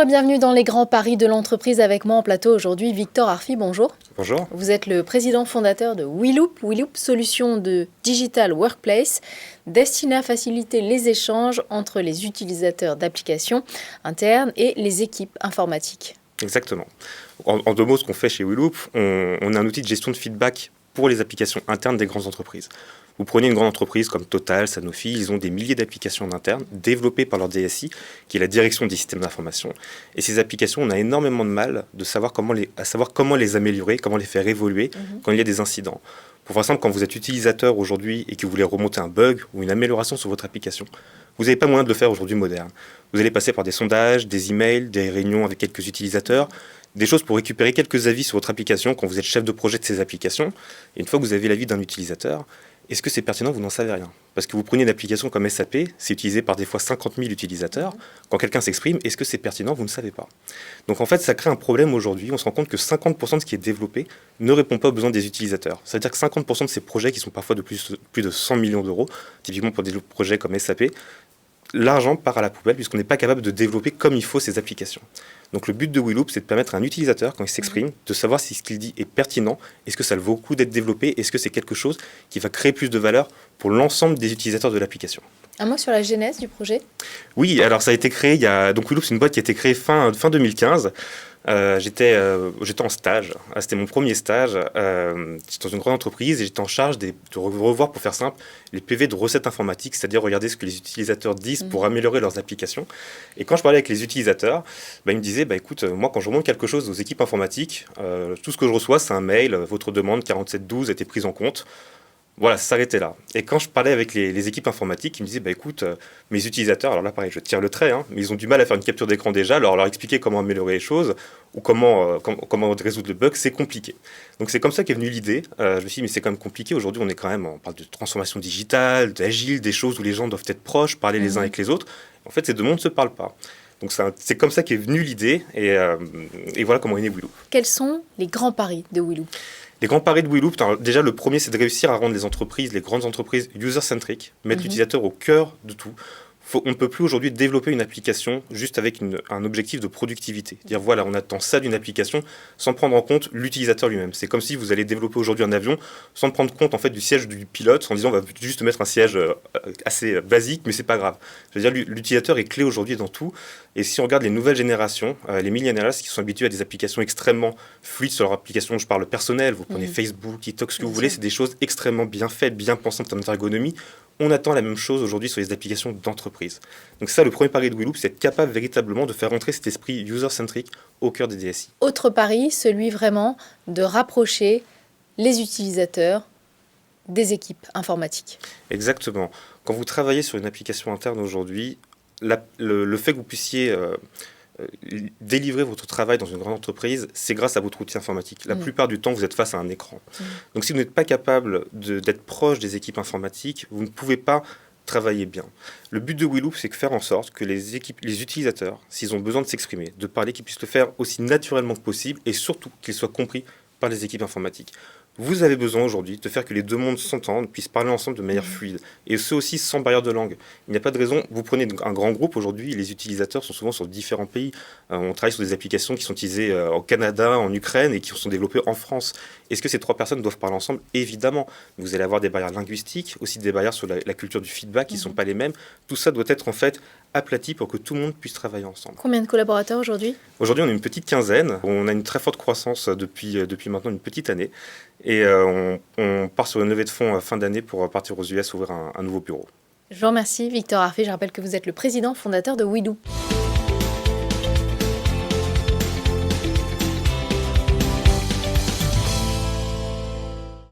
Bonjour et bienvenue dans les grands paris de l'entreprise. Avec moi en plateau aujourd'hui, Victor Arfi, bonjour. Bonjour. Vous êtes le président fondateur de WeLoop. WeLoop, solution de digital workplace destinée à faciliter les échanges entre les utilisateurs d'applications internes et les équipes informatiques. Exactement. En deux mots, ce qu'on fait chez WeLoop, on a un outil de gestion de feedback pour les applications internes des grandes entreprises. Vous prenez une grande entreprise comme Total, Sanofi, ils ont des milliers d'applications en interne développées par leur DSI, qui est la direction des systèmes d'information. Et ces applications, on a énormément de mal à savoir comment les améliorer, comment les faire évoluer quand il y a des incidents. Pour faire simple, quand vous êtes utilisateur aujourd'hui et que vous voulez remonter un bug ou une amélioration sur votre application, vous n'avez pas moyen de le faire aujourd'hui moderne. Vous allez passer par des sondages, des emails, des réunions avec quelques utilisateurs, des choses pour récupérer quelques avis sur votre application quand vous êtes chef de projet de ces applications. Et une fois que vous avez l'avis d'un utilisateur, est-ce que c'est pertinent? Vous n'en savez rien. Parce que vous prenez une application comme SAP, c'est utilisé par des fois 50 000 utilisateurs. Quand quelqu'un s'exprime, est-ce que c'est pertinent? Vous ne savez pas. Donc en fait, ça crée un problème aujourd'hui. On se rend compte que 50% de ce qui est développé ne répond pas aux besoins des utilisateurs. C'est-à-dire que 50% de ces projets qui sont parfois de plus de 100 millions d'euros, typiquement pour des projets comme SAP, l'argent part à la poubelle puisqu'on n'est pas capable de développer comme il faut ces applications. Donc le but de WeLoop, c'est de permettre à un utilisateur, quand il s'exprime, de savoir si ce qu'il dit est pertinent, est-ce que ça vaut le coup d'être développé, est-ce que c'est quelque chose qui va créer plus de valeur pour l'ensemble des utilisateurs de l'application. Un mot sur la genèse du projet? Oui, alors ça a été créé, donc WeLoop, c'est une boîte qui a été créée fin 2015. J'étais en stage. C'était mon premier stage. J'étais dans une grande entreprise et j'étais en charge de revoir, pour faire simple, les PV de recettes informatiques, c'est-à-dire regarder ce que les utilisateurs disent pour améliorer leurs applications. Et quand je parlais avec les utilisateurs, ils me disaient, écoute, moi quand je remonte quelque chose aux équipes informatiques, tout ce que je reçois, c'est un mail, votre demande 4712 a été prise en compte. Voilà, ça s'arrêtait là. Et quand je parlais avec les équipes informatiques, ils me disaient, écoute, mes utilisateurs, alors là pareil, je tire le trait, mais ils ont du mal à faire une capture d'écran déjà, alors leur expliquer comment améliorer les choses ou comment résoudre le bug, c'est compliqué. Donc c'est comme ça qu'est venue l'idée. Je me suis dit, mais c'est quand même compliqué. Aujourd'hui, on parle de transformation digitale, d'agile, des choses où les gens doivent être proches, parler les uns avec les autres. En fait, ces deux mondes ne se parlent pas. Donc c'est comme ça qu'est venue l'idée et voilà comment est né WeLoop. Quels sont les grands paris de WeLoop? Les grands paris de WeLoop, déjà le premier, c'est de réussir à rendre les grandes entreprises user-centric, mettre l'utilisateur au cœur de tout. On ne peut plus aujourd'hui développer une application juste avec un objectif de productivité. Dire voilà, on attend ça d'une application sans prendre en compte l'utilisateur lui-même. C'est comme si vous allez développer aujourd'hui un avion sans prendre compte en fait du siège du pilote, en disant on va juste mettre un siège assez basique, mais c'est pas grave. Je veux dire, l'utilisateur est clé aujourd'hui dans tout. Et si on regarde les nouvelles générations, les millennials qui sont habitués à des applications extrêmement fluides sur leur application, je parle personnel, vous prenez Facebook, TikTok, ce que vous voulez, c'est des choses extrêmement bien faites, bien pensées en termes d'ergonomie. On attend la même chose aujourd'hui sur les applications d'entreprise. Donc ça, le premier pari de WeLoop, c'est être capable véritablement de faire entrer cet esprit user-centric au cœur des DSI. Autre pari, celui vraiment de rapprocher les utilisateurs des équipes informatiques. Exactement. Quand vous travaillez sur une application interne aujourd'hui, le fait que vous puissiez délivrer votre travail dans une grande entreprise, c'est grâce à votre outil informatique. La plupart du temps, vous êtes face à un écran. Donc si vous n'êtes pas capable d'être proche des équipes informatiques, vous ne pouvez pas travailler bien. Le but de WeLoop, c'est de faire en sorte que les utilisateurs, s'ils ont besoin de s'exprimer, de parler, qu'ils puissent le faire aussi naturellement que possible et surtout qu'ils soient compris par les équipes informatiques. Vous avez besoin aujourd'hui de faire que les deux mondes s'entendent, puissent parler ensemble de manière fluide. Et ce aussi sans barrière de langue. Il n'y a pas de raison. Vous prenez un grand groupe aujourd'hui, les utilisateurs sont souvent sur différents pays. On travaille sur des applications qui sont utilisées au Canada, en Ukraine et qui sont développées en France. Est-ce que ces trois personnes doivent parler ensemble? Évidemment. Vous allez avoir des barrières linguistiques, aussi des barrières sur la culture du feedback qui ne sont pas les mêmes. Tout ça doit être en fait aplati pour que tout le monde puisse travailler ensemble. Combien de collaborateurs aujourd'hui? Aujourd'hui, on est une petite quinzaine. On a une très forte croissance depuis maintenant une petite année. Et on part sur une levée de fonds fin d'année pour partir aux US ouvrir un nouveau bureau. Je vous remercie, Victor Arfi. Je rappelle que vous êtes le président fondateur de WeLoop.